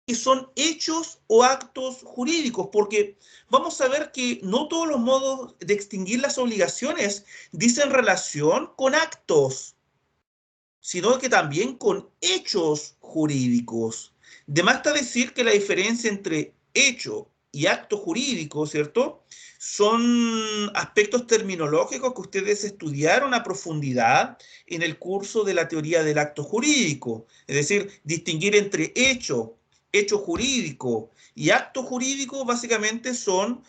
que son hechos o actos jurídicos, porque vamos a ver que no todos los modos de extinguir las obligaciones dicen relación con actos, sino que también con hechos jurídicos. De más está decir que la diferencia entre hecho y acto jurídico, ¿cierto? Son aspectos terminológicos que ustedes estudiaron a profundidad en el curso de la teoría del acto jurídico. Es decir, distinguir entre hecho jurídico y acto jurídico básicamente son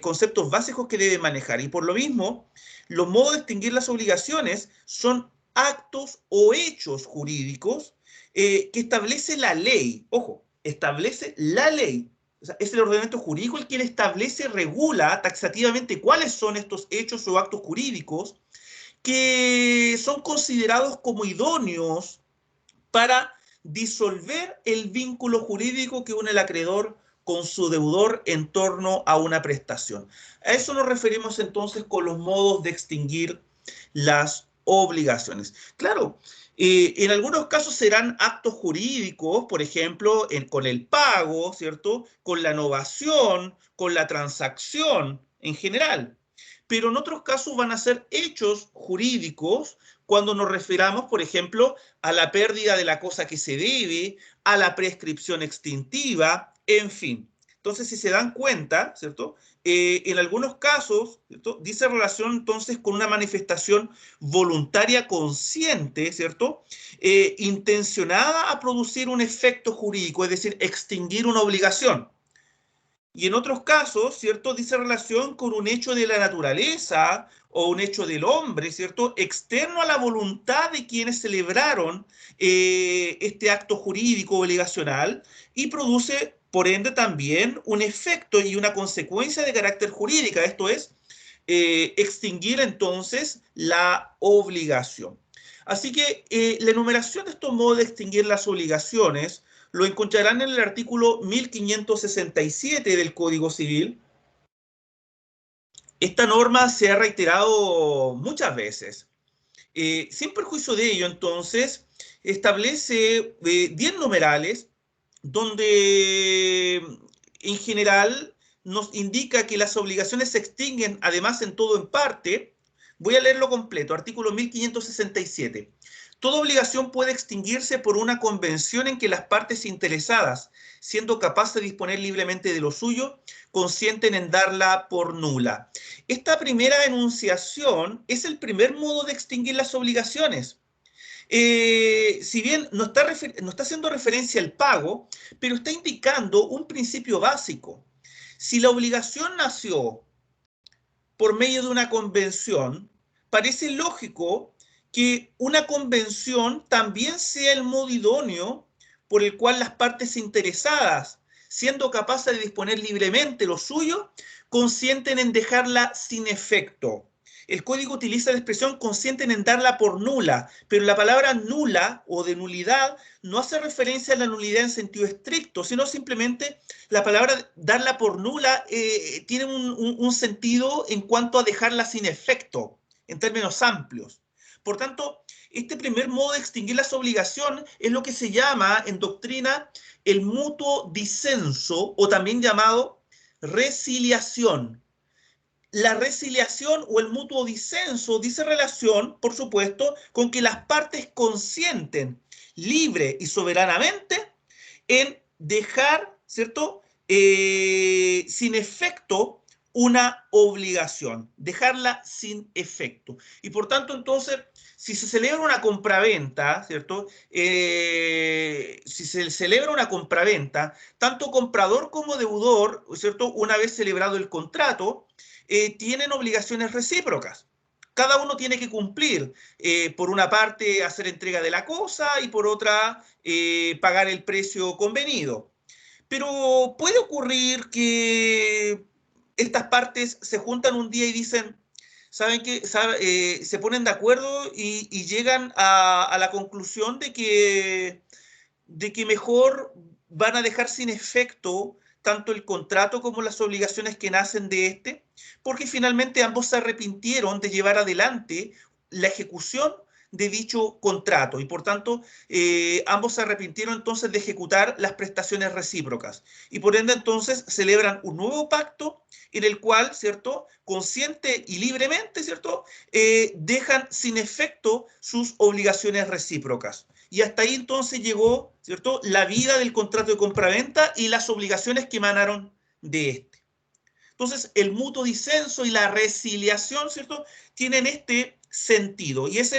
conceptos básicos que deben manejar. Y por lo mismo, los modos de extinguir las obligaciones son actos o hechos jurídicos que establece la ley. Ojo, establece la ley. O sea, es el ordenamiento jurídico el que establece, regula taxativamente cuáles son estos hechos o actos jurídicos que son considerados como idóneos para disolver el vínculo jurídico que une el acreedor con su deudor en torno a una prestación. A eso nos referimos entonces con los modos de extinguir las obligaciones. Claro, en algunos casos serán actos jurídicos, por ejemplo, con el pago, ¿cierto? Con la novación, con la transacción en general. Pero en otros casos van a ser hechos jurídicos cuando nos refiramos, por ejemplo, a la pérdida de la cosa que se debe, a la prescripción extintiva, en fin. Entonces, si se dan cuenta, ¿cierto? En algunos casos, ¿cierto? Dice relación entonces con una manifestación voluntaria consciente, ¿cierto? Intencionada a producir un efecto jurídico, es decir, extinguir una obligación. Y en otros casos, ¿cierto? Dice relación con un hecho de la naturaleza o un hecho del hombre, ¿cierto? Externo a la voluntad de quienes celebraron este acto jurídico obligacional y produce, por ende, también un efecto y una consecuencia de carácter jurídica. Esto es, extinguir entonces la obligación. Así que la enumeración de estos modos de extinguir las obligaciones lo encontrarán en el artículo 1567 del Código Civil. Esta norma se ha reiterado muchas veces. Sin perjuicio de ello, entonces, establece 10 numerales donde en general nos indica que las obligaciones se extinguen, además en todo en parte. Voy a leerlo completo, artículo 1567. Toda obligación puede extinguirse por una convención en que las partes interesadas, siendo capaces de disponer libremente de lo suyo, consienten en darla por nula. Esta primera enunciación es el primer modo de extinguir las obligaciones. Si bien no está haciendo referencia al pago, pero está indicando un principio básico. Si la obligación nació por medio de una convención, parece lógico que una convención también sea el modo idóneo por el cual las partes interesadas, siendo capaces de disponer libremente lo suyo, consienten en dejarla sin efecto. El código utiliza la expresión consienten en darla por nula, pero la palabra nula o de nulidad no hace referencia a la nulidad en sentido estricto, sino simplemente la palabra darla por nula tiene un sentido en cuanto a dejarla sin efecto, en términos amplios. Por tanto, este primer modo de extinguir las obligaciones es lo que se llama en doctrina el mutuo disenso o también llamado resiliación. La resiliación o el mutuo disenso dice relación, por supuesto, con que las partes consienten libre y soberanamente en dejar, ¿cierto? Sin efecto una obligación, dejarla sin efecto. Y por tanto, entonces, si se celebra una compraventa, ¿cierto? Si se celebra una compraventa, tanto comprador como deudor, ¿cierto? Una vez celebrado el contrato, tienen obligaciones recíprocas. Cada uno tiene que cumplir, por una parte, hacer entrega de la cosa y por otra, pagar el precio convenido. Pero puede ocurrir que estas partes se juntan un día y dicen, ¿saben qué? Se ponen de acuerdo y llegan a la conclusión de que mejor van a dejar sin efecto tanto el contrato como las obligaciones que nacen de este, porque finalmente ambos se arrepintieron de llevar adelante la ejecución de dicho contrato y por tanto ambos se arrepintieron entonces de ejecutar las prestaciones recíprocas y por ende entonces celebran un nuevo pacto en el cual, ¿cierto?, consciente y libremente, ¿cierto?, dejan sin efecto sus obligaciones recíprocas. Y hasta ahí entonces llegó, ¿cierto?, la vida del contrato de compraventa y las obligaciones que emanaron de este. Entonces, el mutuo disenso y la resiliación, ¿cierto?, tienen este sentido. Y es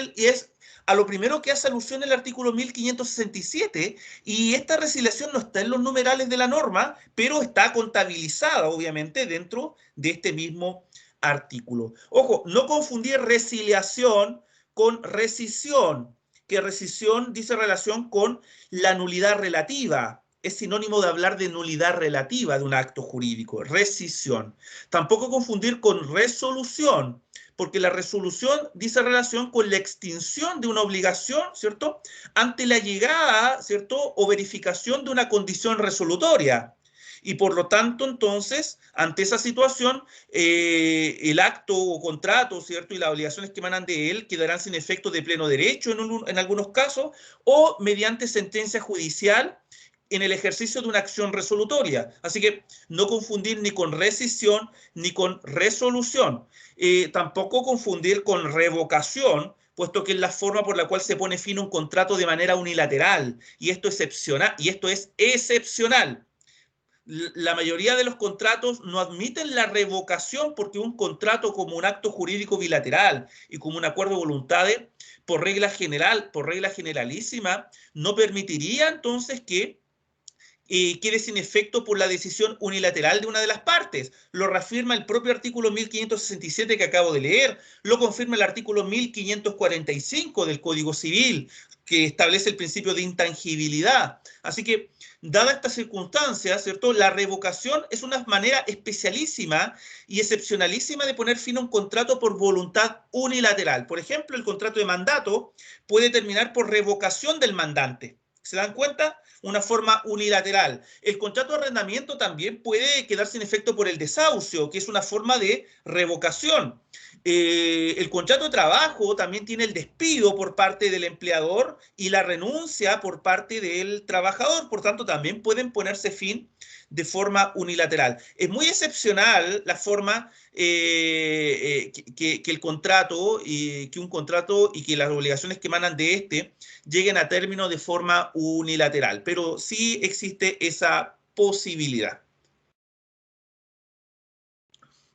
a lo primero que hace alusión el artículo 1567, y esta resiliación no está en los numerales de la norma, pero está contabilizada, obviamente, dentro de este mismo artículo. Ojo, no confundir resiliación con rescisión, que rescisión dice relación con la nulidad relativa. Es sinónimo de hablar de nulidad relativa de un acto jurídico, rescisión. Tampoco confundir con resolución, porque la resolución dice relación con la extinción de una obligación, ¿cierto?, ante la llegada, ¿cierto?, o verificación de una condición resolutoria. Y por lo tanto, entonces, ante esa situación, el acto o contrato, ¿cierto?, y las obligaciones que emanan de él quedarán sin efecto de pleno derecho en algunos casos, o mediante sentencia judicial en el ejercicio de una acción resolutoria. Así que no confundir ni con rescisión ni con resolución. Tampoco confundir con revocación, puesto que es la forma por la cual se pone fin a un contrato de manera unilateral. Y esto es excepcional. La mayoría de los contratos no admiten la revocación porque un contrato como un acto jurídico bilateral y como un acuerdo de voluntades, por regla generalísima, no permitiría entonces que quede sin efecto por la decisión unilateral de una de las partes. Lo reafirma el propio artículo 1567 que acabo de leer, lo confirma el artículo 1545 del Código Civil, que establece el principio de intangibilidad. Así que, dada esta circunstancia, ¿cierto?, la revocación es una manera especialísima y excepcionalísima de poner fin a un contrato por voluntad unilateral. Por ejemplo, el contrato de mandato puede terminar por revocación del mandante. ¿Se dan cuenta? Una forma unilateral. El contrato de arrendamiento también puede quedar sin efecto por el desahucio, que es una forma de revocación. El contrato de trabajo también tiene el despido por parte del empleador y la renuncia por parte del trabajador. Por tanto, también pueden ponerse fin de forma unilateral. Es muy excepcional la forma que el contrato, que un contrato y que las obligaciones que emanan de este lleguen a término de forma unilateral, pero sí existe esa posibilidad.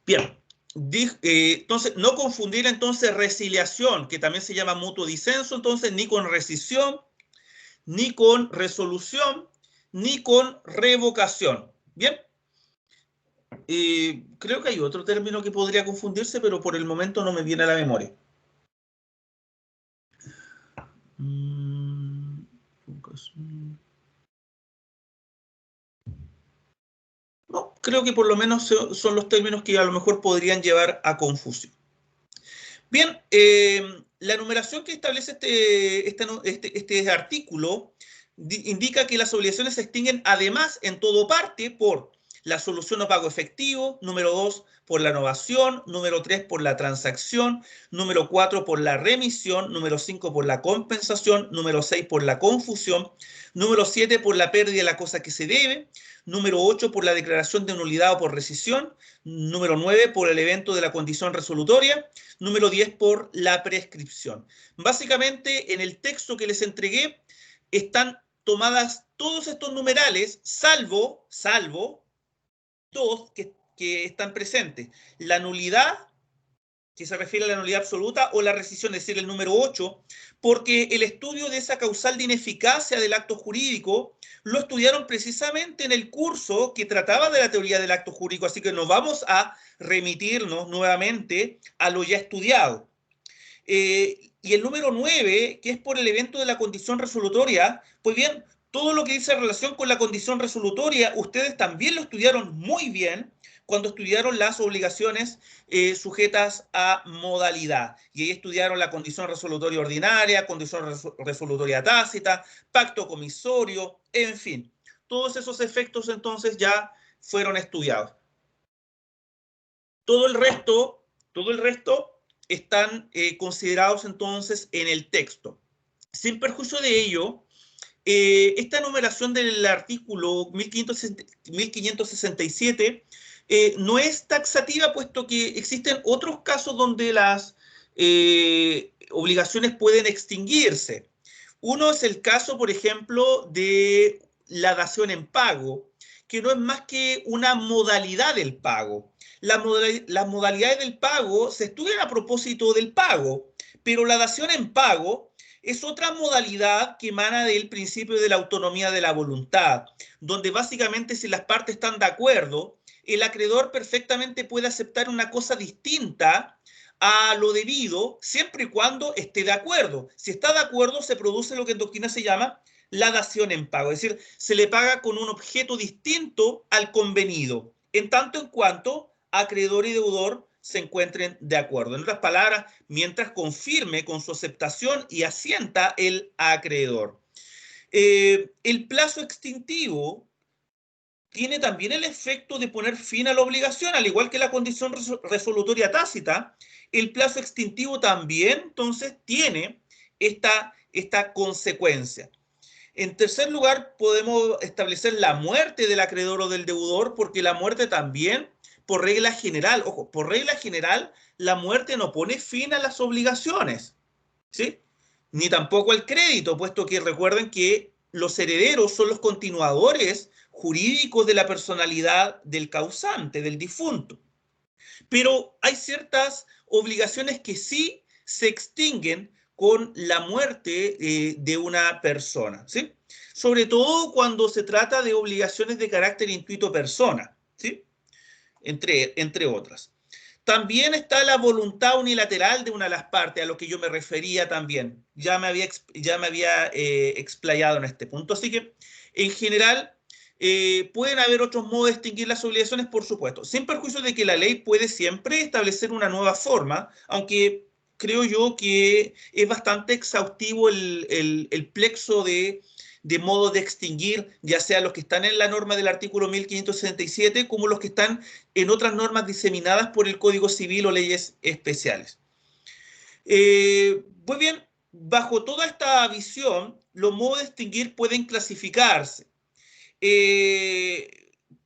Bien, entonces no confundir entonces resiliación, que también se llama mutuo disenso, entonces ni con rescisión, ni con resolución, ni con revocación. Bien, creo que hay otro término que podría confundirse, pero por el momento no me viene a la memoria. No, creo que por lo menos son los términos que a lo mejor podrían llevar a confusión. Bien, la enumeración que establece este artículo indica que las obligaciones se extinguen además en todo parte por la solución o pago efectivo, número 2 por la novación, número 3 por la transacción, número 4 por la remisión, número 5 por la compensación, número 6 por la confusión, número 7 por la pérdida de la cosa que se debe, número 8 por la declaración de nulidad o por rescisión, número 9 por el evento de la condición resolutoria, número 10 por la prescripción. Básicamente, en el texto que les entregué están tomadas todos estos numerales, salvo dos que están presentes. La nulidad, que se refiere a la nulidad absoluta, o la rescisión, es decir, el número 8, porque el estudio de esa causal de ineficacia del acto jurídico lo estudiaron precisamente en el curso que trataba de la teoría del acto jurídico, así que nos vamos a remitirnos nuevamente a lo ya estudiado. Y el número 9, que es por el evento de la condición resolutoria, pues bien, todo lo que dice en relación con la condición resolutoria, ustedes también lo estudiaron muy bien cuando estudiaron las obligaciones sujetas a modalidad. Y ahí estudiaron la condición resolutoria ordinaria, condición resolutoria tácita, pacto comisorio, en fin. Todos esos efectos entonces ya fueron estudiados. Todo el resto están considerados entonces en el texto. Sin perjuicio de ello, esta enumeración del artículo 1567 no es taxativa, puesto que existen otros casos donde las obligaciones pueden extinguirse. Uno es el caso, por ejemplo, de la dación en pago, que no es más que una modalidad del pago. Las modalidades del pago se estudian a propósito del pago, pero la dación en pago es otra modalidad que emana del principio de la autonomía de la voluntad, donde básicamente si las partes están de acuerdo, el acreedor perfectamente puede aceptar una cosa distinta a lo debido, siempre y cuando esté de acuerdo. Si está de acuerdo, se produce lo que en doctrina se llama la dación en pago, es decir, se le paga con un objeto distinto al convenido, en tanto en cuanto acreedor y deudor se encuentren de acuerdo. En otras palabras, mientras confirme con su aceptación y asienta el acreedor. El plazo extintivo tiene también el efecto de poner fin a la obligación, al igual que la condición resolutoria tácita. El plazo extintivo también, entonces, tiene esta consecuencia. En tercer lugar, podemos establecer la muerte del acreedor o del deudor, porque la muerte también, por regla general, ojo, por regla general, la muerte no pone fin a las obligaciones, ¿sí? Ni tampoco el crédito, puesto que recuerden que los herederos son los continuadores jurídicos de la personalidad del causante, del difunto. Pero hay ciertas obligaciones que sí se extinguen con la muerte de una persona, ¿sí? Sobre todo cuando se trata de obligaciones de carácter intuito persona, ¿sí? Entre otras. También está la voluntad unilateral de una de las partes, a lo que yo me refería también. Ya me había explayado en este punto. Así que, en general, pueden haber otros modos de extinguir las obligaciones, por supuesto, sin perjuicio de que la ley puede siempre establecer una nueva forma, aunque creo yo que es bastante exhaustivo el plexo de modos de extinguir, ya sea los que están en la norma del artículo 1567 como los que están en otras normas diseminadas por el Código Civil o leyes especiales. Muy bien, bajo toda esta visión, los modos de extinguir pueden clasificarse.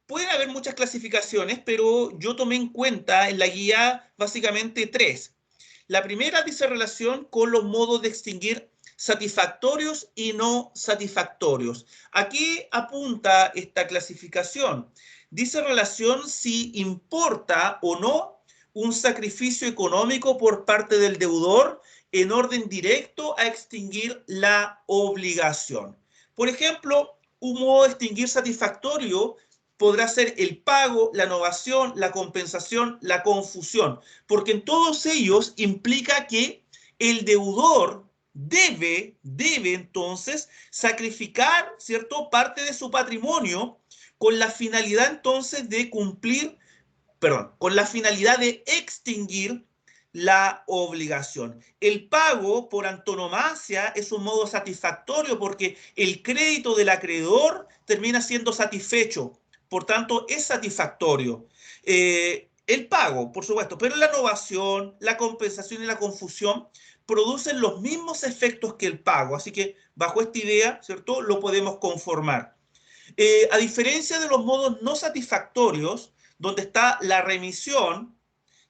Pueden haber muchas clasificaciones, pero yo tomé en cuenta en la guía básicamente tres. La primera dice relación con los modos de extinguir satisfactorios y no satisfactorios. ¿A qué apunta esta clasificación? Dice relación si importa o no un sacrificio económico por parte del deudor en orden directo a extinguir la obligación. Por ejemplo, un modo de extinguir satisfactorio podrá ser el pago, la novación, la compensación, la confusión, porque en todos ellos implica que el deudor debe entonces sacrificar, ¿cierto?, parte de su patrimonio con la finalidad entonces de cumplir, perdón, con la finalidad de extinguir la obligación. El pago por antonomasia es un modo satisfactorio porque el crédito del acreedor termina siendo satisfecho, por tanto es satisfactorio. El pago, por supuesto, pero la novación, la compensación y la confusión producen los mismos efectos que el pago, así que bajo esta idea, ¿cierto?, lo podemos conformar. A diferencia de los modos no satisfactorios, donde está la remisión,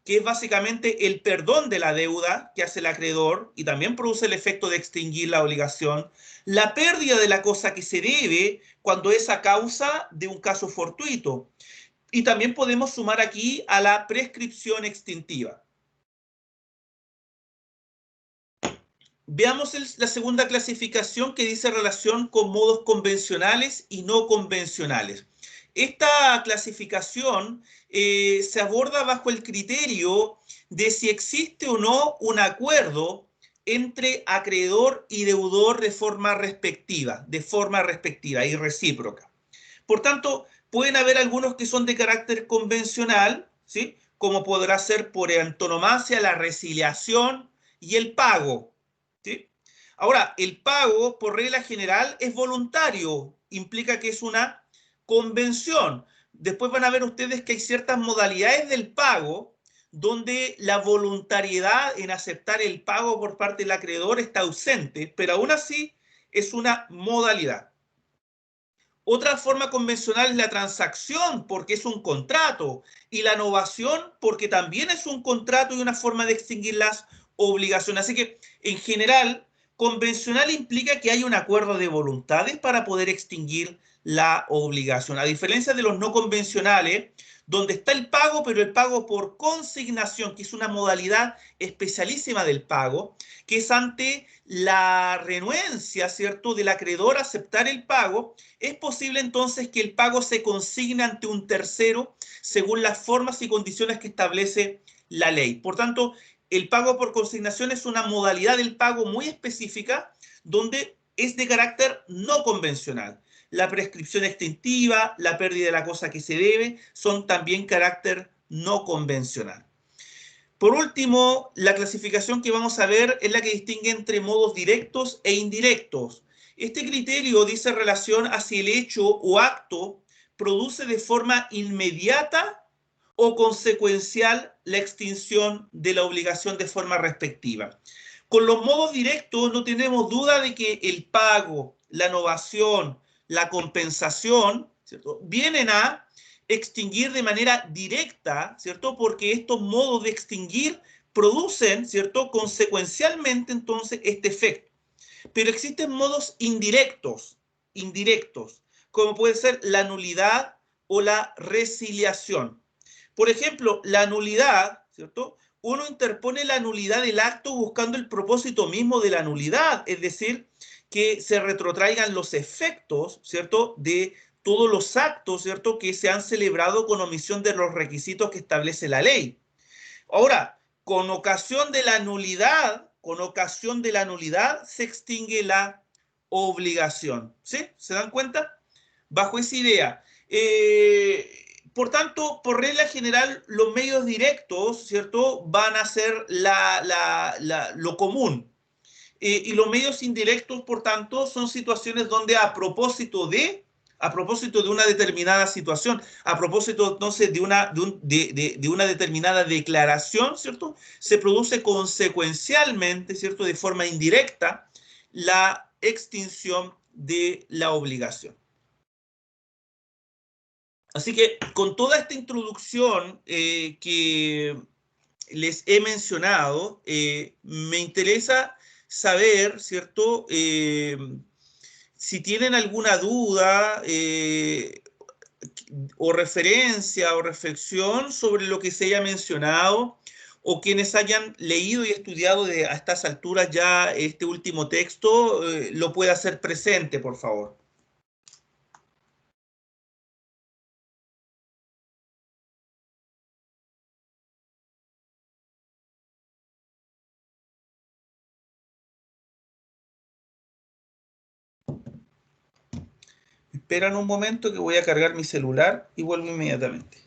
que es básicamente el perdón de la deuda que hace el acreedor y también produce el efecto de extinguir la obligación, la pérdida de la cosa que se debe cuando es a causa de un caso fortuito. Y también podemos sumar aquí a la prescripción extintiva. Veamos la segunda clasificación que dice relación con modos convencionales y no convencionales. Esta clasificación se aborda bajo el criterio de si existe o no un acuerdo entre acreedor y deudor de forma respectiva y recíproca. Por tanto, pueden haber algunos que son de carácter convencional, ¿sí?, como podrá ser por antonomasia la resiliación y el pago, ¿sí? Ahora, el pago, por regla general, es voluntario, implica que es una convención. Después van a ver ustedes que hay ciertas modalidades del pago donde la voluntariedad en aceptar el pago por parte del acreedor está ausente, pero aún así es una modalidad. Otra forma convencional es la transacción, porque es un contrato, y la novación, porque también es un contrato y una forma de extinguir las obligaciones. Así que, en general, convencional implica que hay un acuerdo de voluntades para poder extinguir la obligación. A diferencia de los no convencionales, donde está el pago, pero el pago por consignación, que es una modalidad especialísima del pago, que es ante la renuencia, ¿cierto?, del acreedor a aceptar el pago, es posible entonces que el pago se consigne ante un tercero según las formas y condiciones que establece la ley. Por tanto, el pago por consignación es una modalidad del pago muy específica donde es de carácter no convencional. La prescripción extintiva, la pérdida de la cosa que se debe, son también carácter no convencional. Por último, la clasificación que vamos a ver es la que distingue entre modos directos e indirectos. Este criterio dice relación a si el hecho o acto produce de forma inmediata o consecuencial la extinción de la obligación de forma respectiva. Con los modos directos no tenemos duda de que el pago, la novación, la compensación, ¿cierto?, vienen a extinguir de manera directa, ¿cierto? Porque estos modos de extinguir producen, ¿cierto?, consecuencialmente entonces este efecto. Pero existen modos indirectos, como puede ser la nulidad o la resiliación. Por ejemplo, la nulidad, ¿cierto? Uno interpone la nulidad del acto buscando el propósito mismo de la nulidad, es decir, que se retrotraigan los efectos, ¿cierto?, de todos los actos, ¿cierto?, que se han celebrado con omisión de los requisitos que establece la ley. Ahora, con ocasión de la nulidad, se extingue la obligación. ¿Sí? ¿Se dan cuenta? Bajo esa idea. Por tanto, por regla general, los medios directos, ¿cierto?, van a ser lo común. Y los medios indirectos, por tanto, son situaciones donde a propósito de una determinada situación, a propósito entonces de una determinada declaración, ¿cierto?, se produce consecuencialmente, ¿cierto?, de forma indirecta, la extinción de la obligación. Así que con toda esta introducción que les he mencionado, me interesa saber, ¿cierto?, si tienen alguna duda o referencia o reflexión sobre lo que se haya mencionado, o quienes hayan leído y estudiado a estas alturas ya este último texto, lo pueda hacer presente, por favor. Esperan un momento que voy a cargar mi celular y vuelvo inmediatamente.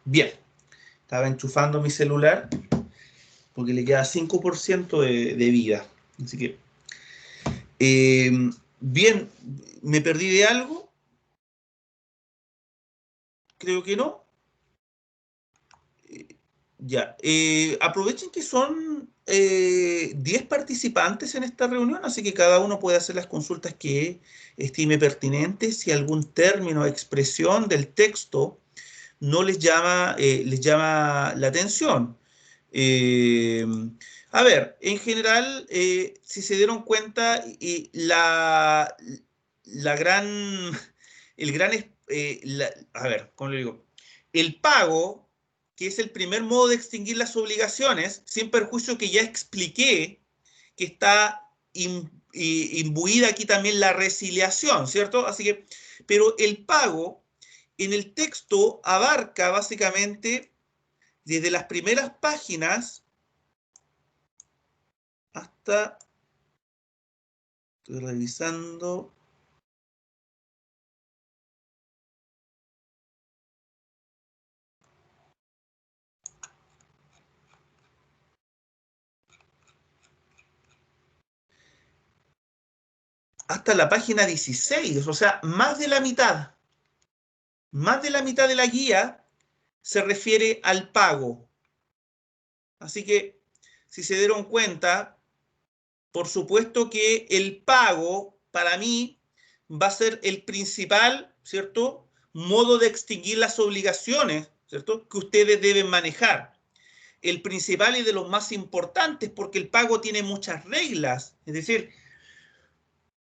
Bien, estaba enchufando mi celular porque le queda 5% de vida. Así que, bien, ¿me perdí de algo? Creo que no. Ya, aprovechen que son 10 participantes en esta reunión, así que cada uno puede hacer las consultas que estime pertinentes. Si algún término o expresión del texto no les llama la atención. Eh, a ver, en general, si se dieron cuenta, la gran, el gran, a ver, ¿cómo le digo? El pago, que es el primer modo de extinguir las obligaciones, sin perjuicio que ya expliqué que está imbuida aquí también la resiliación, ¿cierto? Así que, pero el pago en el texto abarca básicamente desde las primeras páginas hasta, estoy revisando, hasta la página 16, o sea, más de la mitad. Más de la mitad de la guía se refiere al pago. Así que, si se dieron cuenta, por supuesto que el pago, para mí, va a ser el principal, ¿cierto?, modo de extinguir las obligaciones, ¿cierto?, que ustedes deben manejar. El principal y de los más importantes, porque el pago tiene muchas reglas. Es decir,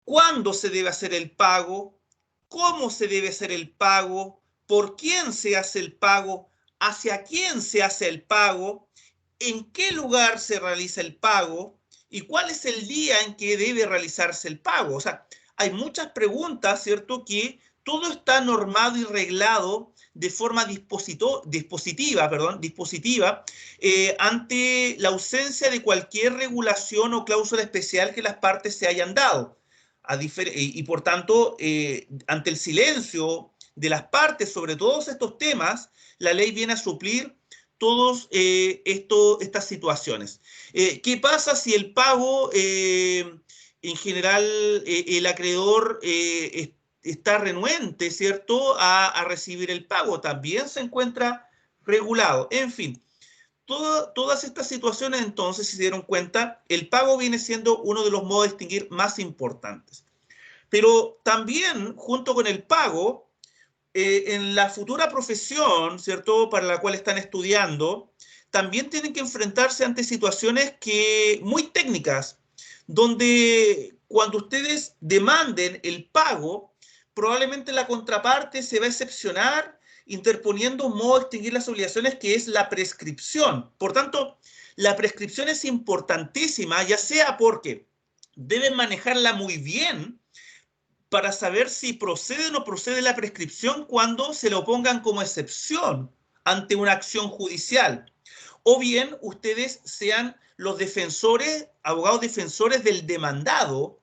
¿cuándo se debe hacer el pago? ¿Cómo se debe hacer el pago? ¿Por quién se hace el pago? ¿Hacia quién se hace el pago? ¿En qué lugar se realiza el pago? ¿Y cuál es el día en que debe realizarse el pago? O sea, hay muchas preguntas, ¿cierto? Que todo está normado y reglado de forma dispositiva, ante la ausencia de cualquier regulación o cláusula especial que las partes se hayan dado. Y por tanto, ante el silencio de las partes sobre todos estos temas, la ley viene a suplir todas estas situaciones. ¿Qué pasa si el pago, en general, el acreedor está renuente, ¿cierto?, a recibir el pago? También se encuentra regulado. En fin, todas estas situaciones, entonces, si se dieron cuenta, el pago viene siendo uno de los modos de extinguir más importantes. Pero también, junto con el pago, en la futura profesión, ¿cierto?, para la cual están estudiando, también tienen que enfrentarse ante situaciones muy técnicas, donde cuando ustedes demanden el pago, probablemente la contraparte se va a excepcionar interponiendo un modo de extinguir las obligaciones, que es la prescripción. Por tanto, la prescripción es importantísima, ya sea porque deben manejarla muy bien para saber si procede o no procede la prescripción cuando se lo pongan como excepción ante una acción judicial. O bien ustedes sean los defensores, abogados defensores del demandado,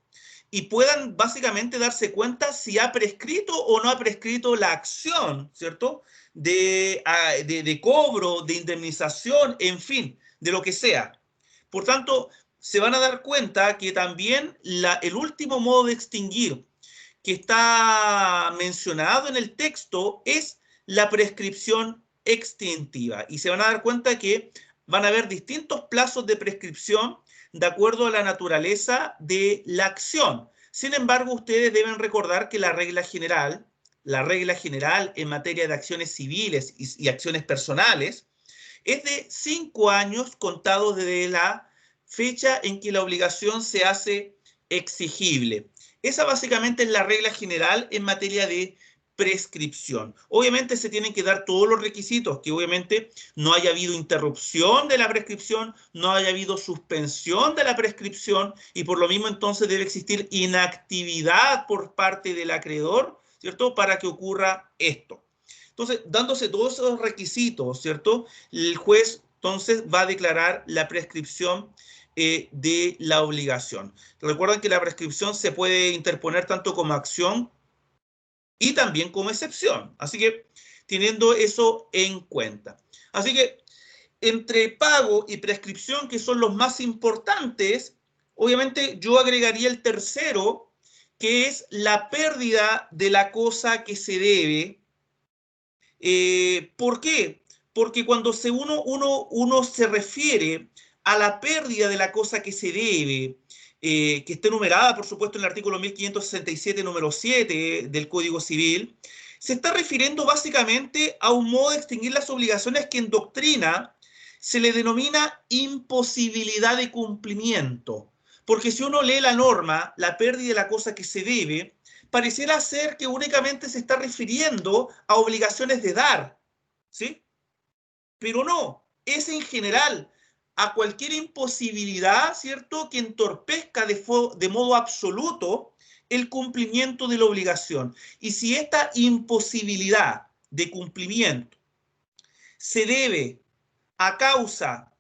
y puedan básicamente darse cuenta si ha prescrito o no ha prescrito la acción, ¿cierto?, de cobro, de indemnización, en fin, de lo que sea. Por tanto, se van a dar cuenta que también el último modo de extinguir que está mencionado en el texto es la prescripción extintiva. Y se van a dar cuenta que van a haber distintos plazos de prescripción de acuerdo a la naturaleza de la acción. Sin embargo, ustedes deben recordar que la regla general en materia de acciones civiles y acciones personales, es de 5 años contados desde la fecha en que la obligación se hace exigible. Esa básicamente es la regla general en materia de prescripción. Obviamente se tienen que dar todos los requisitos, que obviamente no haya habido interrupción de la prescripción, no haya habido suspensión de la prescripción, y por lo mismo entonces debe existir inactividad por parte del acreedor, ¿cierto?, para que ocurra esto. Entonces, dándose todos esos requisitos, ¿cierto?, el juez entonces va a declarar la prescripción de la obligación. Recuerden que la prescripción se puede interponer tanto como acción y también como excepción. Así que, teniendo eso en cuenta. Así que, entre pago y prescripción, que son los más importantes, obviamente yo agregaría el tercero, que es la pérdida de la cosa que se debe. ¿Por qué? Porque cuando uno se refiere a la pérdida de la cosa que se debe, que está enumerada, por supuesto, en el artículo 1567, número 7 del Código Civil, se está refiriendo básicamente a un modo de extinguir las obligaciones que en doctrina se le denomina imposibilidad de cumplimiento. Porque si uno lee la norma, la pérdida de la cosa que se debe, pareciera ser que únicamente se está refiriendo a obligaciones de dar, ¿sí? Pero no, es en general a cualquier imposibilidad, ¿cierto?, que entorpezca de modo absoluto el cumplimiento de la obligación. Y si esta imposibilidad de cumplimiento se debe a causa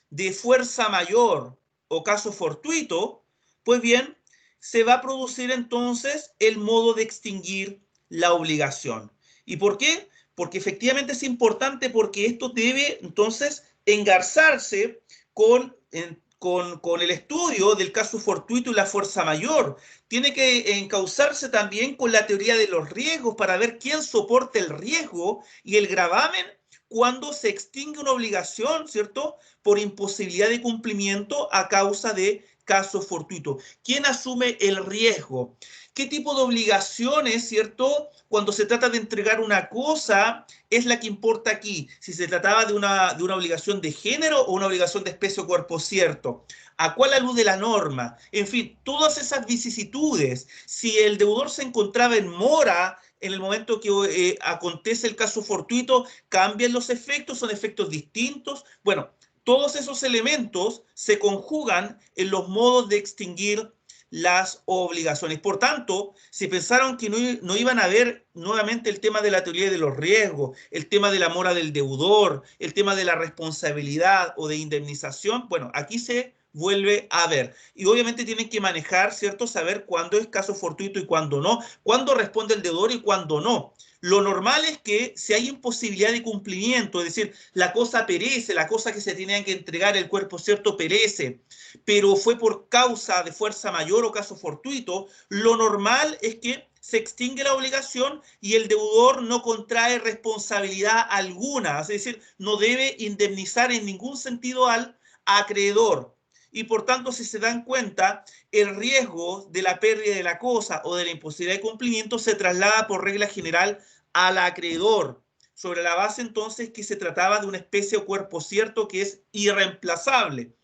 de fuerza mayor o caso fortuito, pues bien, se va a producir entonces el modo de extinguir la obligación. ¿Y por qué? Porque efectivamente es importante, porque esto debe entonces engarzarse con el estudio del caso fortuito y la fuerza mayor. Tiene que encauzarse también con la teoría de los riesgos para ver quién soporta el riesgo y el gravamen cuando se extingue una obligación, ¿cierto?, por imposibilidad de cumplimiento a causa de caso fortuito. ¿Quién asume el riesgo? ¿Qué tipo de obligaciones, cierto, cuando se trata de entregar una cosa, es la que importa aquí? Si se trataba de una obligación de género o una obligación de especie o cuerpo cierto. ¿A cuál alude la norma? En fin, todas esas vicisitudes. Si el deudor se encontraba en mora en el momento que acontece el caso fortuito, ¿cambian los efectos? ¿Son efectos distintos? Bueno, todos esos elementos se conjugan en los modos de extinguir las obligaciones. Por tanto, si pensaron que no iban a ver nuevamente el tema de la teoría de los riesgos, el tema de la mora del deudor, el tema de la responsabilidad o de indemnización, bueno, aquí se vuelve a ver. Y obviamente tienen que manejar, ¿cierto? Saber cuándo es caso fortuito y cuándo no, cuándo responde el deudor y cuándo no. Lo normal es que si hay imposibilidad de cumplimiento, es decir, la cosa perece, la cosa que se tenía que entregar, el cuerpo cierto perece, pero fue por causa de fuerza mayor o caso fortuito, lo normal es que se extingue la obligación y el deudor no contrae responsabilidad alguna, es decir, no debe indemnizar en ningún sentido al acreedor. Y por tanto, si se dan cuenta, el riesgo de la pérdida de la cosa o de la imposibilidad de cumplimiento se traslada por regla general al acreedor, sobre la base entonces que se trataba de una especie o cuerpo cierto que es irreemplazable.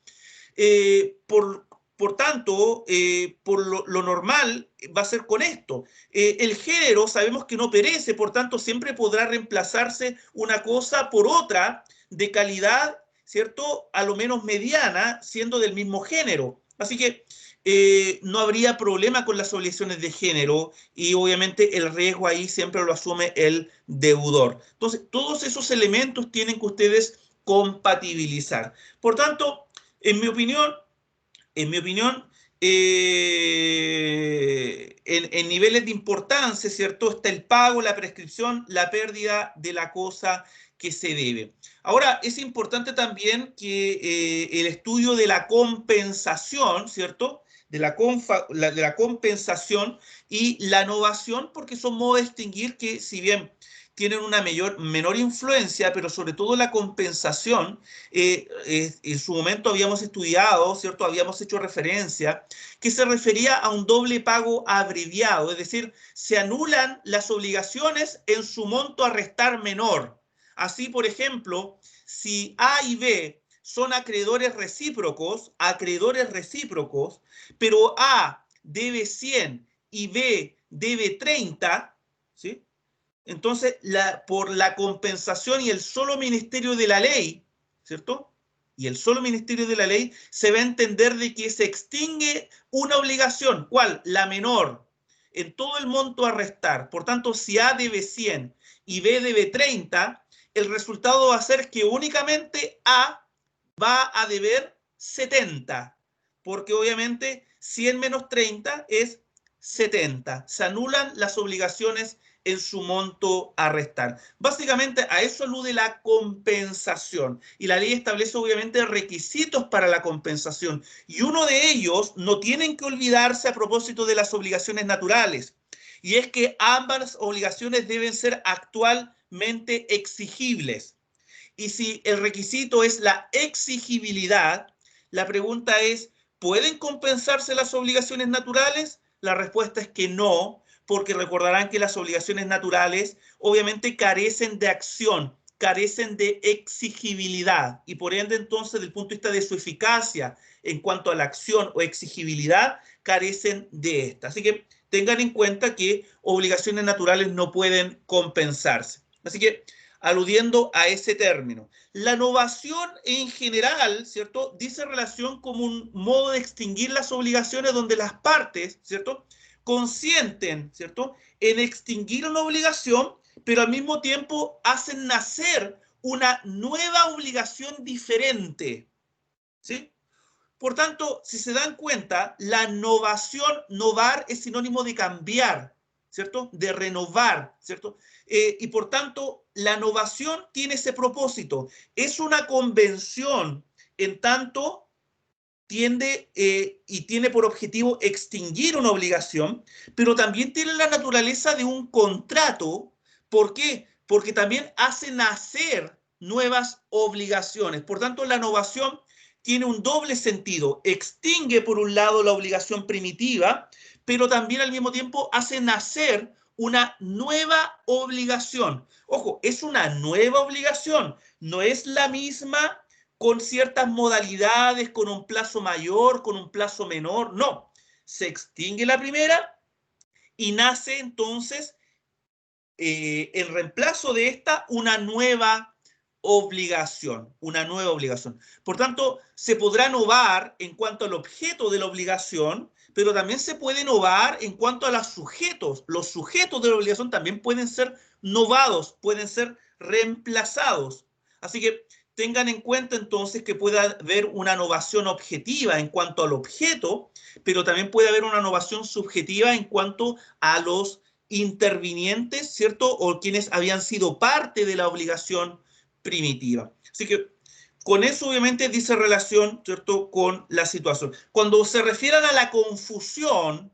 Por tanto, por lo normal va a ser con esto. El género sabemos que no perece, por tanto siempre podrá reemplazarse una cosa por otra de calidad, ¿cierto?, a lo menos mediana, siendo del mismo género. Así que no habría problema con las obligaciones de género y obviamente el riesgo ahí siempre lo asume el deudor. Entonces, todos esos elementos tienen que ustedes compatibilizar. Por tanto, en mi opinión, en niveles de importancia, ¿cierto? Está el pago, la prescripción, la pérdida de la cosa que se debe. Ahora, es importante también que el estudio de la compensación, ¿cierto? De la compensación y la novación, porque son modos de distinguir que, si bien tienen una menor influencia, pero sobre todo la compensación, en su momento habíamos estudiado, ¿cierto? Habíamos hecho referencia, que se refería a un doble pago abreviado, es decir, se anulan las obligaciones en su monto a restar menor. Así, por ejemplo, si A y B son acreedores recíprocos, pero A debe 100 y B debe 30, ¿sí? Entonces, por la compensación y el solo ministerio de la ley, ¿cierto? Y el solo ministerio de la ley se va a entender de que se extingue una obligación. ¿Cuál? La menor, en todo el monto a restar. Por tanto, si A debe 100 y B debe 30, el resultado va a ser que únicamente A va a deber 70, porque obviamente 100 menos 30 es 70. Se anulan las obligaciones en su monto a restar. Básicamente a eso alude la compensación y la ley establece obviamente requisitos para la compensación y uno de ellos no tienen que olvidarse a propósito de las obligaciones naturales y es que ambas obligaciones deben ser actualmente exigibles. Y si el requisito es la exigibilidad, la pregunta es, ¿pueden compensarse las obligaciones naturales? La respuesta es que no, porque recordarán que las obligaciones naturales obviamente carecen de acción, carecen de exigibilidad y por ende entonces desde el punto de vista de su eficacia en cuanto a la acción o exigibilidad, carecen de esta. Así que tengan en cuenta que obligaciones naturales no pueden compensarse. Así que aludiendo a ese término. La novación en general, ¿cierto?, dice relación como un modo de extinguir las obligaciones donde las partes, ¿cierto?, consienten, ¿cierto?, en extinguir una obligación, pero al mismo tiempo hacen nacer una nueva obligación diferente, ¿sí? Por tanto, si se dan cuenta, la novación, novar es sinónimo de cambiar, ¿cierto? De renovar, ¿cierto? Y por tanto, la novación tiene ese propósito. Es una convención, en tanto tiende y tiene por objetivo extinguir una obligación, pero también tiene la naturaleza de un contrato. ¿Por qué? Porque también hace nacer nuevas obligaciones. Por tanto, la novación tiene un doble sentido. Extingue, por un lado, la obligación primitiva, pero también al mismo tiempo hace nacer una nueva obligación. Ojo, es una nueva obligación, no es la misma con ciertas modalidades, con un plazo mayor, con un plazo menor. No, se extingue la primera y nace entonces en reemplazo de esta una nueva obligación, una nueva obligación. Por tanto, se podrá novar en cuanto al objeto de la obligación, pero también se puede novar en cuanto a los sujetos. Los sujetos de la obligación también pueden ser novados, pueden ser reemplazados. Así que tengan en cuenta entonces que puede haber una novación objetiva en cuanto al objeto, pero también puede haber una novación subjetiva en cuanto a los intervinientes, ¿cierto? O quienes habían sido parte de la obligación primitiva. Así que con eso obviamente dice relación, ¿cierto?, con la situación. Cuando se refieren a la confusión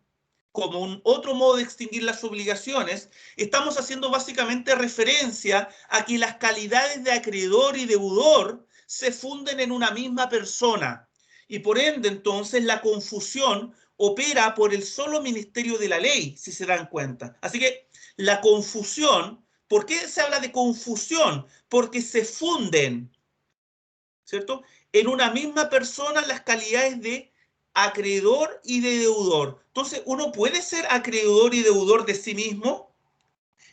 como un otro modo de extinguir las obligaciones, estamos haciendo básicamente referencia a que las calidades de acreedor y deudor se funden en una misma persona. Y por ende, entonces, la confusión opera por el solo ministerio de la ley, si se dan cuenta. Así que la confusión, ¿por qué se habla de confusión? Porque se funden, ¿cierto?, en una misma persona las calidades de acreedor y de deudor. Entonces, ¿uno puede ser acreedor y deudor de sí mismo?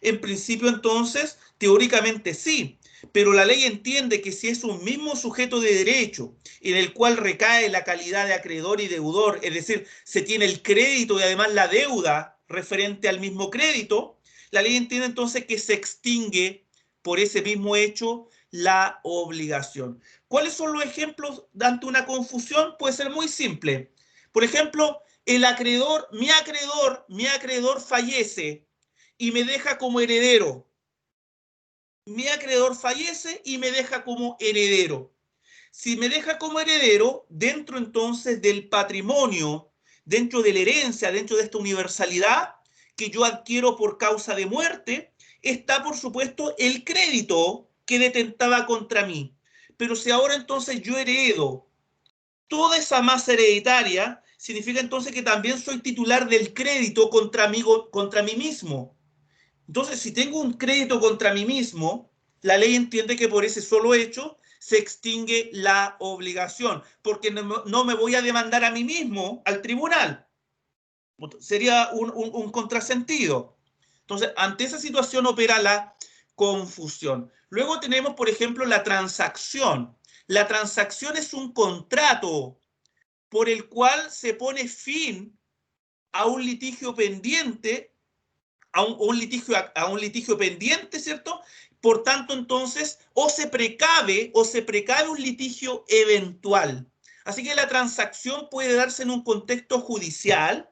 En principio, entonces, teóricamente sí, pero la ley entiende que si es un mismo sujeto de derecho en el cual recae la calidad de acreedor y deudor, es decir, se tiene el crédito y además la deuda referente al mismo crédito, la ley entiende entonces que se extingue por ese mismo hecho la obligación. ¿Cuáles son los ejemplos ante una confusión? Puede ser muy simple. Por ejemplo, mi acreedor fallece y me deja como heredero. Mi acreedor fallece y me deja como heredero. Si me deja como heredero, dentro entonces del patrimonio, dentro de la herencia, dentro de esta universalidad que yo adquiero por causa de muerte, está por supuesto el crédito que detentaba contra mí. Pero si ahora entonces yo heredo toda esa masa hereditaria, significa entonces que también soy titular del crédito contra mí mismo. Entonces, si tengo un crédito contra mí mismo, la ley entiende que por ese solo hecho se extingue la obligación, porque no me voy a demandar a mí mismo al tribunal. Sería un contrasentido. Entonces, ante esa situación opera la confusión. Luego tenemos, por ejemplo, la transacción. La transacción es un contrato por el cual se pone fin a un litigio pendiente, a un litigio pendiente, ¿cierto? Por tanto, entonces, o se precave un litigio eventual. Así que la transacción puede darse en un contexto judicial,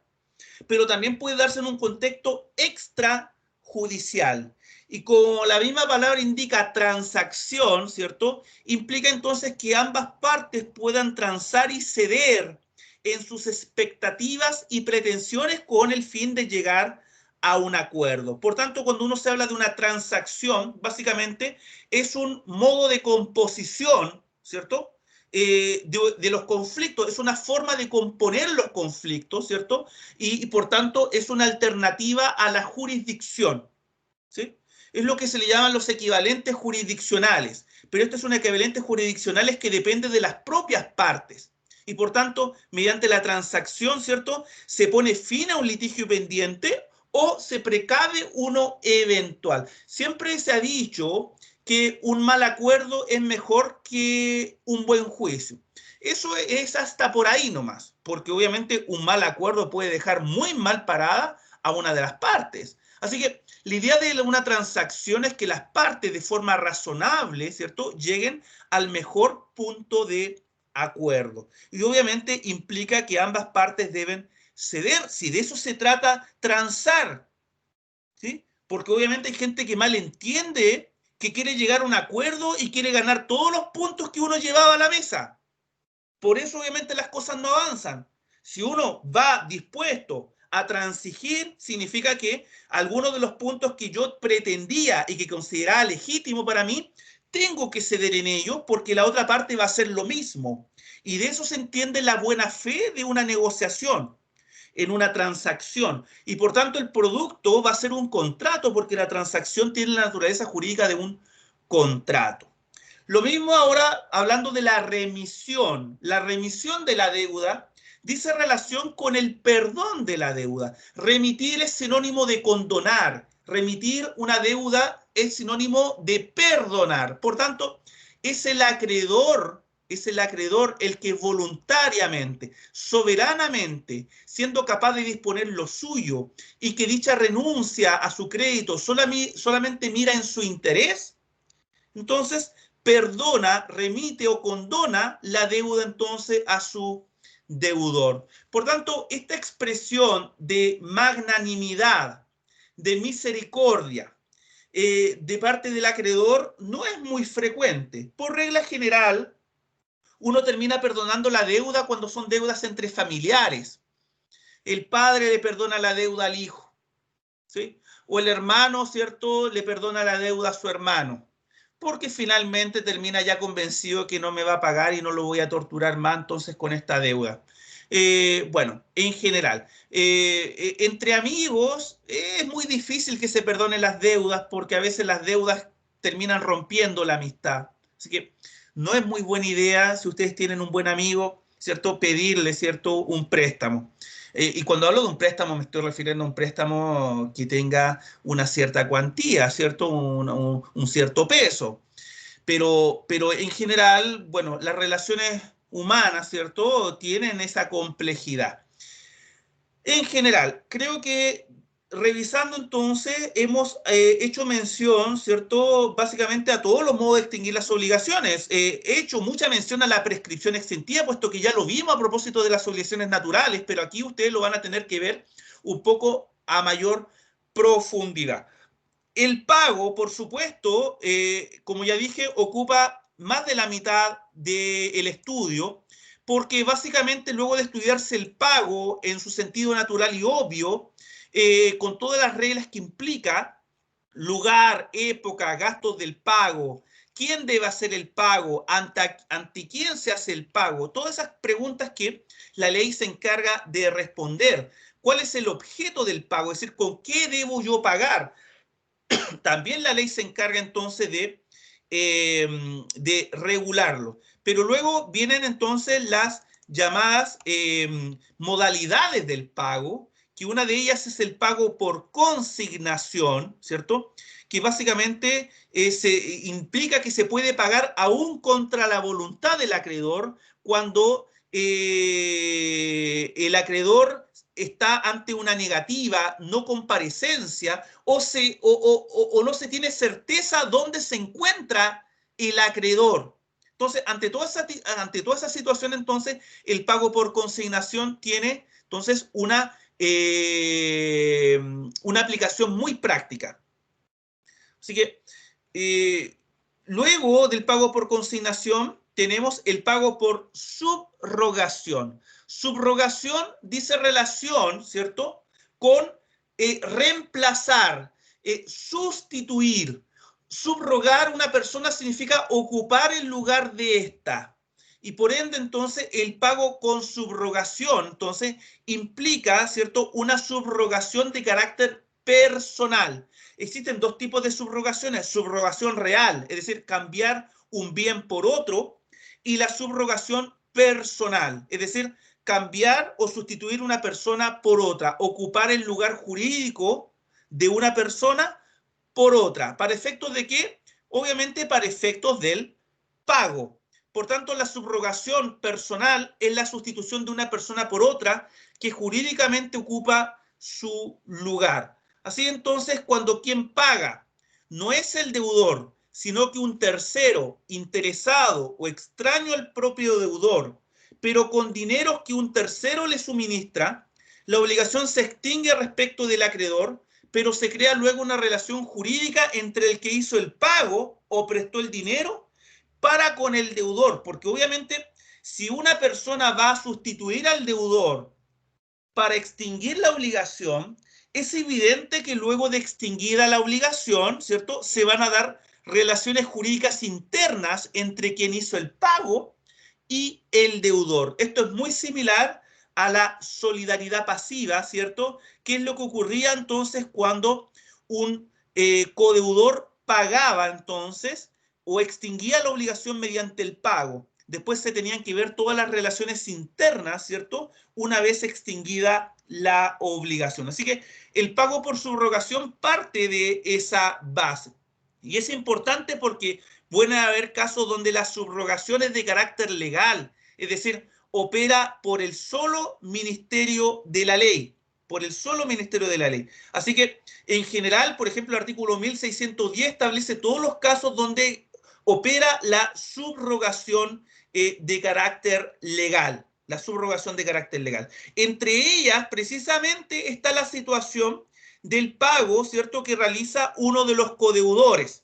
pero también puede darse en un contexto extrajudicial. Y como la misma palabra indica transacción, ¿cierto?, implica entonces que ambas partes puedan transar y ceder en sus expectativas y pretensiones con el fin de llegar a un acuerdo. Por tanto, cuando uno se habla de una transacción, básicamente es un modo de composición, ¿cierto?, de los conflictos, es una forma de componer los conflictos, ¿cierto? Y por tanto es una alternativa a la jurisdicción, ¿sí? Es lo que se le llaman los equivalentes jurisdiccionales, pero estos son equivalentes jurisdiccionales que dependen de las propias partes. Y por tanto, mediante la transacción, ¿cierto?, se pone fin a un litigio pendiente o se precave uno eventual. Siempre se ha dicho que un mal acuerdo es mejor que un buen juicio. Eso es hasta por ahí nomás, porque obviamente un mal acuerdo puede dejar muy mal parada a una de las partes. Así que la idea de una transacción es que las partes de forma razonable, ¿cierto?, lleguen al mejor punto de acuerdo. Y obviamente implica que ambas partes deben ceder. Si de eso se trata, transar, ¿sí? Porque obviamente hay gente que mal entiende, que quiere llegar a un acuerdo y quiere ganar todos los puntos que uno llevaba a la mesa. Por eso obviamente las cosas no avanzan. Si uno va dispuesto a transigir, significa que algunos de los puntos que yo pretendía y que consideraba legítimo para mí, tengo que ceder en ellos porque la otra parte va a hacer lo mismo. Y de eso se entiende la buena fe de una negociación, en una transacción. Y por tanto el producto va a ser un contrato porque la transacción tiene la naturaleza jurídica de un contrato. Lo mismo ahora hablando de la remisión. La remisión de la deuda dice relación con el perdón de la deuda. Remitir es sinónimo de condonar. Remitir una deuda es sinónimo de perdonar. Por tanto, es el acreedor el que voluntariamente, soberanamente, siendo capaz de disponer lo suyo y que dicha renuncia a su crédito solamente mira en su interés, entonces perdona, remite o condona la deuda entonces a su deudor. Por tanto, esta expresión de magnanimidad, de misericordia, de parte del acreedor no es muy frecuente. Por regla general, uno termina perdonando la deuda cuando son deudas entre familiares. El padre le perdona la deuda al hijo, ¿sí? O el hermano, ¿cierto?, le perdona la deuda a su hermano, porque finalmente termina ya convencido que no me va a pagar y no lo voy a torturar más entonces con esta deuda. Bueno, en general, entre amigos es muy difícil que se perdonen las deudas porque a veces las deudas terminan rompiendo la amistad. Así que no es muy buena idea, si ustedes tienen un buen amigo, ¿cierto?, pedirle, ¿cierto?, un préstamo. Y cuando hablo de un préstamo, me estoy refiriendo a un préstamo que tenga una cierta cuantía, ¿cierto? Un cierto peso. Pero en general, bueno, las relaciones humanas, ¿cierto?, tienen esa complejidad. En general, creo que revisando entonces hemos hecho mención, ¿cierto?, básicamente a todos los modos de extinguir las obligaciones. He hecho mucha mención a la prescripción extintiva, puesto que ya lo vimos a propósito de las obligaciones naturales, pero aquí ustedes lo van a tener que ver un poco a mayor profundidad. El pago, por supuesto, como ya dije, ocupa más de la mitad del estudio, porque básicamente luego de estudiarse el pago en su sentido natural y obvio, con todas las reglas que implica, lugar, época, gastos del pago, quién debe hacer el pago, ante quién se hace el pago, todas esas preguntas que la ley se encarga de responder. ¿Cuál es el objeto del pago? Es decir, ¿con qué debo yo pagar? También la ley se encarga entonces de regularlo. Pero luego vienen entonces las llamadas modalidades del pago, que una de ellas es el pago por consignación, ¿cierto? Que básicamente implica que se puede pagar aún contra la voluntad del acreedor cuando el acreedor está ante una negativa, no comparecencia, o no se tiene certeza dónde se encuentra el acreedor. Entonces, ante toda esa situación, entonces, el pago por consignación tiene, entonces, una aplicación muy práctica. Así que, luego del pago por consignación, tenemos el pago por subrogación. Subrogación dice relación, ¿cierto?, con reemplazar, sustituir. Subrogar una persona significa ocupar el lugar de esta. Y por ende, entonces, el pago con subrogación, entonces, implica, ¿cierto?, una subrogación de carácter personal. Existen dos tipos de subrogaciones: subrogación real, es decir, cambiar un bien por otro, y la subrogación personal, es decir, cambiar o sustituir una persona por otra, ocupar el lugar jurídico de una persona por otra. ¿Para efectos de qué? Obviamente para efectos del pago. Por tanto, la subrogación personal es la sustitución de una persona por otra que jurídicamente ocupa su lugar. Así entonces, cuando quien paga no es el deudor, sino que un tercero interesado o extraño al propio deudor, pero con dineros que un tercero le suministra, la obligación se extingue respecto del acreedor, pero se crea luego una relación jurídica entre el que hizo el pago o prestó el dinero para con el deudor, porque obviamente si una persona va a sustituir al deudor para extinguir la obligación, es evidente que luego de extinguida la obligación, ¿cierto?, se van a dar relaciones jurídicas internas entre quien hizo el pago y el deudor. Esto es muy similar a la solidaridad pasiva, ¿cierto?, que es lo que ocurría entonces cuando un codeudor pagaba entonces o extinguía la obligación mediante el pago. Después se tenían que ver todas las relaciones internas, ¿cierto?, una vez extinguida la obligación. Así que el pago por subrogación parte de esa base. Y es importante porque pueden haber casos donde la subrogación es de carácter legal, es decir, opera por el solo ministerio de la ley, por el solo ministerio de la ley. Así que, en general, por ejemplo, el artículo 1610 establece todos los casos donde opera la subrogación de carácter legal, la subrogación de carácter legal. Entre ellas, precisamente, está la situación del pago, ¿cierto?, que realiza uno de los codeudores.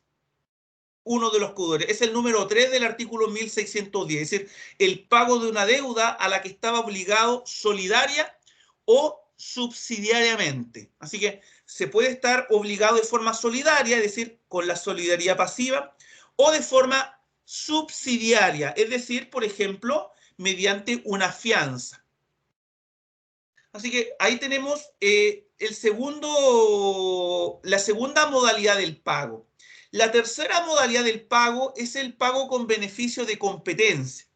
Uno de los codeudores. Es el número 3 del artículo 1610, es decir, el pago de una deuda a la que estaba obligado solidaria o subsidiariamente. Así que se puede estar obligado de forma solidaria, es decir, con la solidaridad pasiva, o de forma subsidiaria, es decir, por ejemplo, mediante una fianza. Así que ahí tenemos la segunda modalidad del pago. La tercera modalidad del pago es el pago con beneficio de competencia.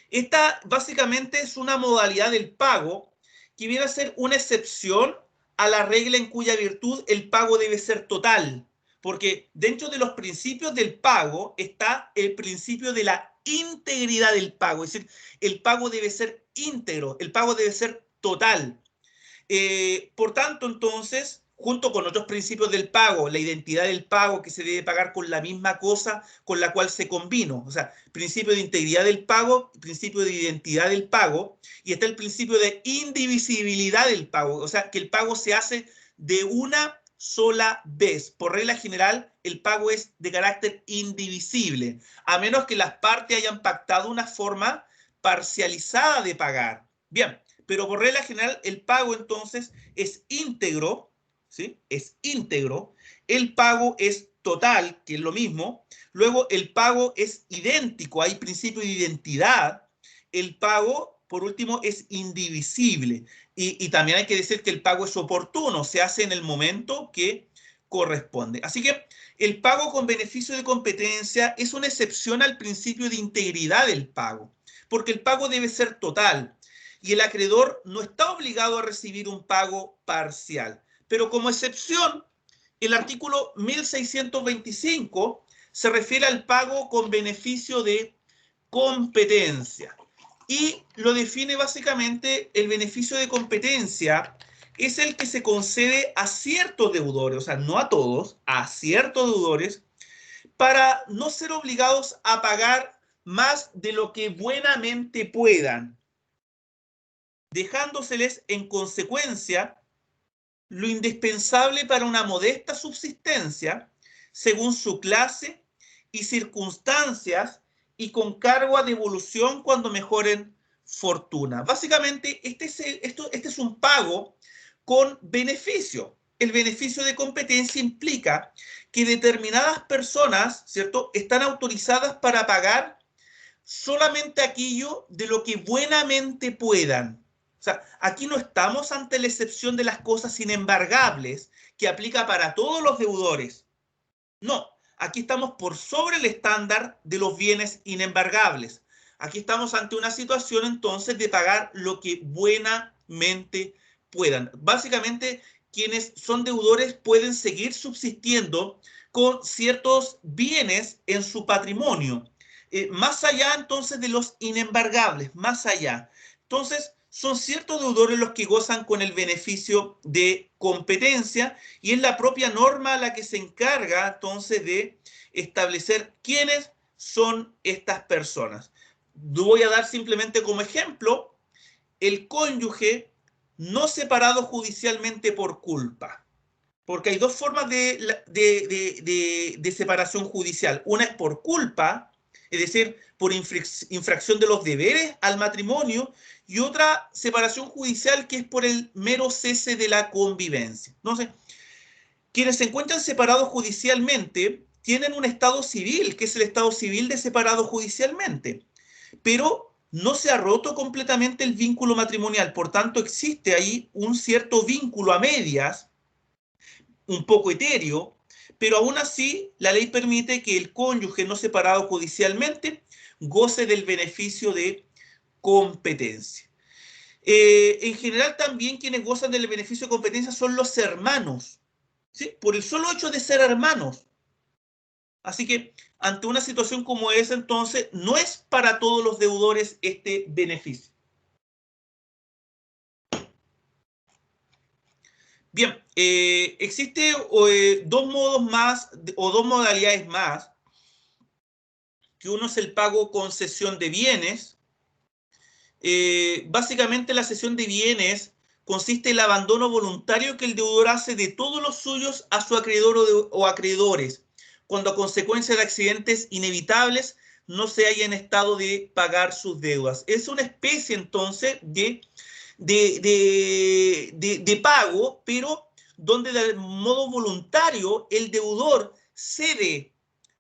Esta básicamente es una modalidad del pago que viene a ser una excepción a la regla en cuya virtud el pago debe ser total, porque dentro de los principios del pago está el principio de la integridad del pago, es decir, el pago debe ser íntegro, el pago debe ser total. Por tanto, entonces, junto con otros principios del pago, la identidad del pago que se debe pagar con la misma cosa con la cual se combinó, o sea, principio de integridad del pago, principio de identidad del pago, y está el principio de indivisibilidad del pago, o sea, que el pago se hace de una sola vez. Por regla general, el pago es de carácter indivisible, a menos que las partes hayan pactado una forma parcializada de pagar. Bien, pero por regla general el pago entonces es íntegro, ¿sí? Es íntegro, el pago es total, que es lo mismo, luego el pago es idéntico, hay principio de identidad, el pago, por último, es indivisible, y también hay que decir que el pago es oportuno, se hace en el momento que corresponde. Así que el pago con beneficio de competencia es una excepción al principio de integridad del pago, porque el pago debe ser total, y el acreedor no está obligado a recibir un pago parcial. Pero como excepción, el artículo 1625 se refiere al pago con beneficio de competencia y lo define básicamente: el beneficio de competencia es el que se concede a ciertos deudores, o sea, no a todos, a ciertos deudores, para no ser obligados a pagar más de lo que buenamente puedan, dejándoseles en consecuencia lo indispensable para una modesta subsistencia según su clase y circunstancias y con cargo a devolución cuando mejoren fortuna. Básicamente, este es un pago con beneficio. El beneficio de competencia implica que determinadas personas, ¿cierto?, están autorizadas para pagar solamente aquello de lo que buenamente puedan. O sea, aquí no estamos ante la excepción de las cosas inembargables que aplica para todos los deudores. No, aquí estamos por sobre el estándar de los bienes inembargables. Aquí estamos ante una situación entonces de pagar lo que buenamente puedan. Básicamente, quienes son deudores pueden seguir subsistiendo con ciertos bienes en su patrimonio. Más allá entonces de los inembargables, más allá. Entonces, son ciertos deudores los que gozan con el beneficio de competencia y es la propia norma la que se encarga entonces de establecer quiénes son estas personas. Voy a dar simplemente como ejemplo el cónyuge no separado judicialmente por culpa. Porque hay dos formas de separación judicial. Una es por culpa, es decir, por infracción de los deberes al matrimonio, y otra separación judicial que es por el mero cese de la convivencia. Entonces, quienes se encuentran separados judicialmente tienen un estado civil, que es el estado civil de separado judicialmente, pero no se ha roto completamente el vínculo matrimonial, por tanto existe ahí un cierto vínculo a medias, un poco etéreo, pero aún así la ley permite que el cónyuge no separado judicialmente goce del beneficio de competencia. En general también quienes gozan del beneficio de competencia son los hermanos, ¿sí? Por el solo hecho de ser hermanos. Así que ante una situación como esa, entonces, no es para todos los deudores este beneficio. Bien, existe dos modos más o dos modalidades más, que uno es el pago con cesión de bienes. Básicamente la cesión de bienes consiste en el abandono voluntario que el deudor hace de todos los suyos a su acreedor o acreedores, cuando a consecuencia de accidentes inevitables no se haya en estado de pagar sus deudas. Es una especie entonces de pago, pero donde de modo voluntario el deudor cede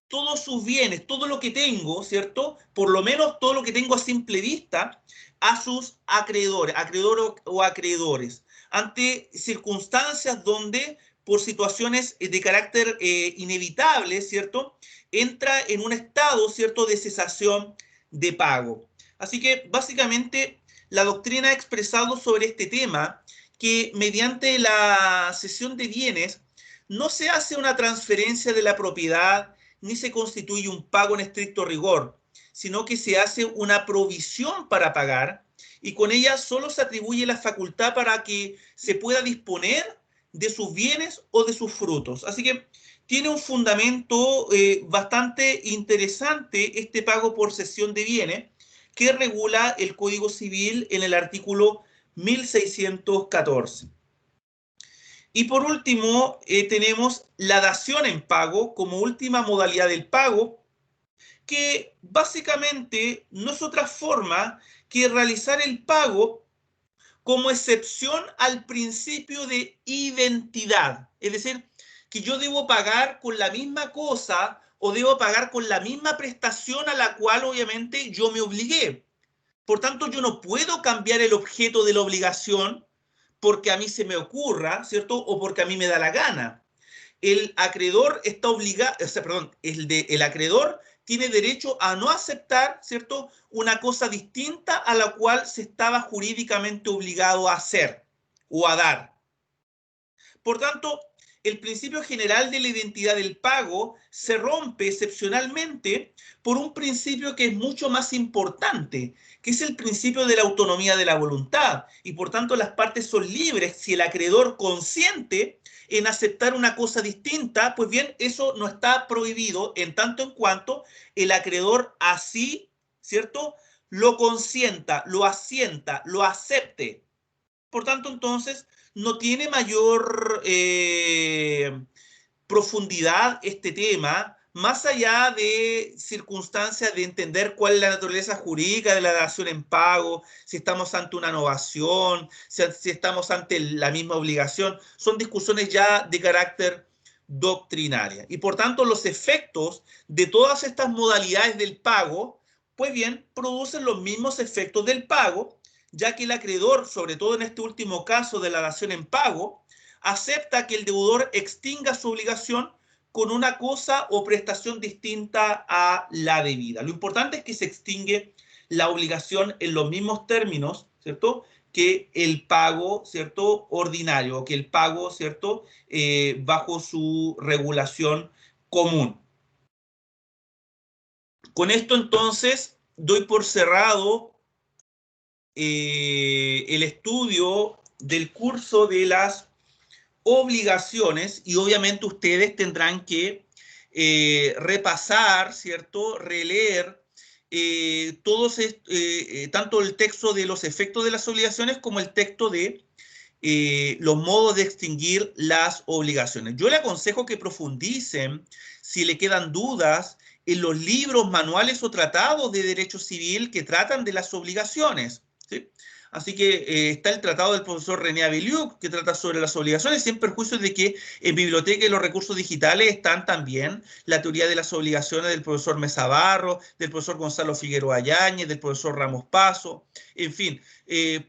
todos sus bienes, todo lo que tengo, ¿cierto? Por lo menos todo lo que tengo a simple vista, a sus acreedores, acreedor o acreedores, ante circunstancias donde por situaciones de carácter inevitable, ¿cierto? Entra en un estado, ¿cierto?, de cesación de pago. Así que básicamente la doctrina ha expresado sobre este tema que mediante la cesión de bienes no se hace una transferencia de la propiedad ni se constituye un pago en estricto rigor, sino que se hace una provisión para pagar y con ella solo se atribuye la facultad para que se pueda disponer de sus bienes o de sus frutos. Así que tiene un fundamento bastante interesante este pago por cesión de bienes que regula el Código Civil en el artículo 1614. Y por último, tenemos la dación en pago como última modalidad del pago, que básicamente no es otra forma que realizar el pago como excepción al principio de identidad. Es decir, que yo debo pagar con la misma cosa o debo pagar con la misma prestación a la cual obviamente yo me obligué. Por tanto, yo no puedo cambiar el objeto de la obligación porque a mí se me ocurra, ¿cierto? O porque a mí me da la gana. El acreedor está obligado, o sea, perdón, el acreedor tiene derecho a no aceptar, ¿cierto?, una cosa distinta a la cual se estaba jurídicamente obligado a hacer o a dar. Por tanto, el principio general de la identidad del pago se rompe excepcionalmente por un principio que es mucho más importante, que es el principio de la autonomía de la voluntad. Y por tanto, las partes son libres si el acreedor consiente en aceptar una cosa distinta, pues bien, eso no está prohibido en tanto en cuanto el acreedor así, ¿cierto?, lo consienta, lo asienta, lo acepte. Por tanto, entonces, no tiene mayor profundidad este tema, más allá de circunstancias de entender cuál es la naturaleza jurídica de la dación en pago, si estamos ante una novación, si estamos ante la misma obligación, son discusiones ya de carácter doctrinaria. Y por tanto, los efectos de todas estas modalidades del pago, pues bien, producen los mismos efectos del pago, ya que el acreedor, sobre todo en este último caso de la dación en pago, acepta que el deudor extinga su obligación con una cosa o prestación distinta a la debida. Lo importante es que se extingue la obligación en los mismos términos, ¿cierto?, que el pago, ¿cierto?, ordinario, que el pago, ¿cierto?, bajo su regulación común. Con esto, entonces, doy por cerrado el estudio del curso de las obligaciones y obviamente ustedes tendrán que repasar, ¿cierto? Releer tanto el texto de los efectos de las obligaciones como el texto de los modos de extinguir las obligaciones. Yo le aconsejo que profundicen, si le quedan dudas, en los libros, manuales o tratados de derecho civil que tratan de las obligaciones, ¿sí? Así que está el tratado del profesor René Aveliuk, que trata sobre las obligaciones, sin perjuicio de que en Biblioteca y los Recursos Digitales están también la teoría de las obligaciones del profesor Mesa Barro, del profesor Gonzalo Figueroa Yáñez, del profesor Ramos Paso, en fin.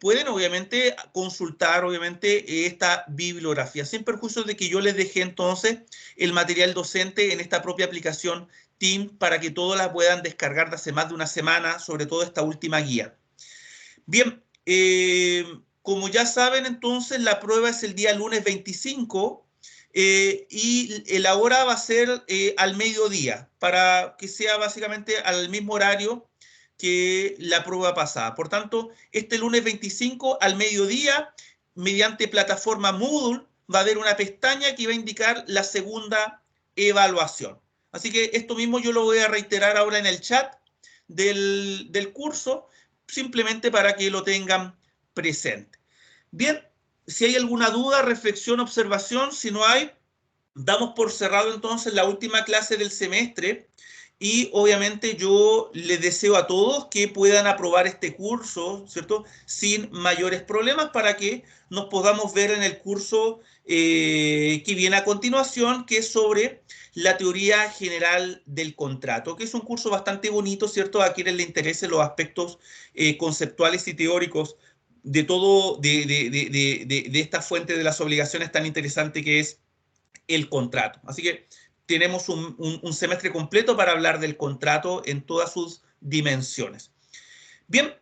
Pueden obviamente consultar obviamente esta bibliografía, sin perjuicio de que yo les dejé entonces el material docente en esta propia aplicación Team para que todos la puedan descargar de hace más de una semana, sobre todo esta última guía. Bien, como ya saben entonces la prueba es el día lunes 25 y la hora va a ser al mediodía para que sea básicamente al mismo horario que la prueba pasada. Por tanto, este lunes 25 al mediodía, mediante plataforma Moodle, va a haber una pestaña que va a indicar la segunda evaluación. Así que esto mismo yo lo voy a reiterar ahora en el chat del curso, simplemente para que lo tengan presente. Bien, si hay alguna duda, reflexión, observación, si no hay, damos por cerrado entonces la última clase del semestre y obviamente yo les deseo a todos que puedan aprobar este curso, ¿cierto? Sin mayores problemas para que nos podamos ver en el curso que viene a continuación, que es sobre la teoría general del contrato, que es un curso bastante bonito, ¿cierto? A quienes les interesen los aspectos conceptuales y teóricos de todo, de esta fuente de las obligaciones tan interesante que es el contrato. Así que tenemos un semestre completo para hablar del contrato en todas sus dimensiones. Bien,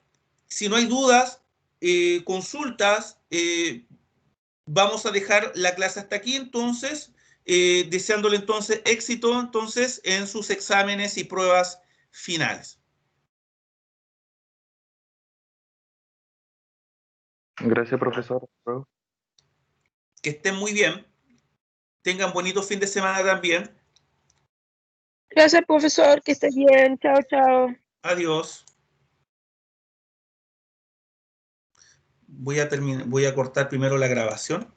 si no hay dudas, consultas, vamos a dejar la clase hasta aquí entonces, deseándole entonces éxito entonces en sus exámenes y pruebas finales. Gracias, profesor. Que estén muy bien, tengan bonito fin de semana también. Gracias, profesor, que estés bien. Chao, chao. Adiós. Voy a cortar primero la grabación.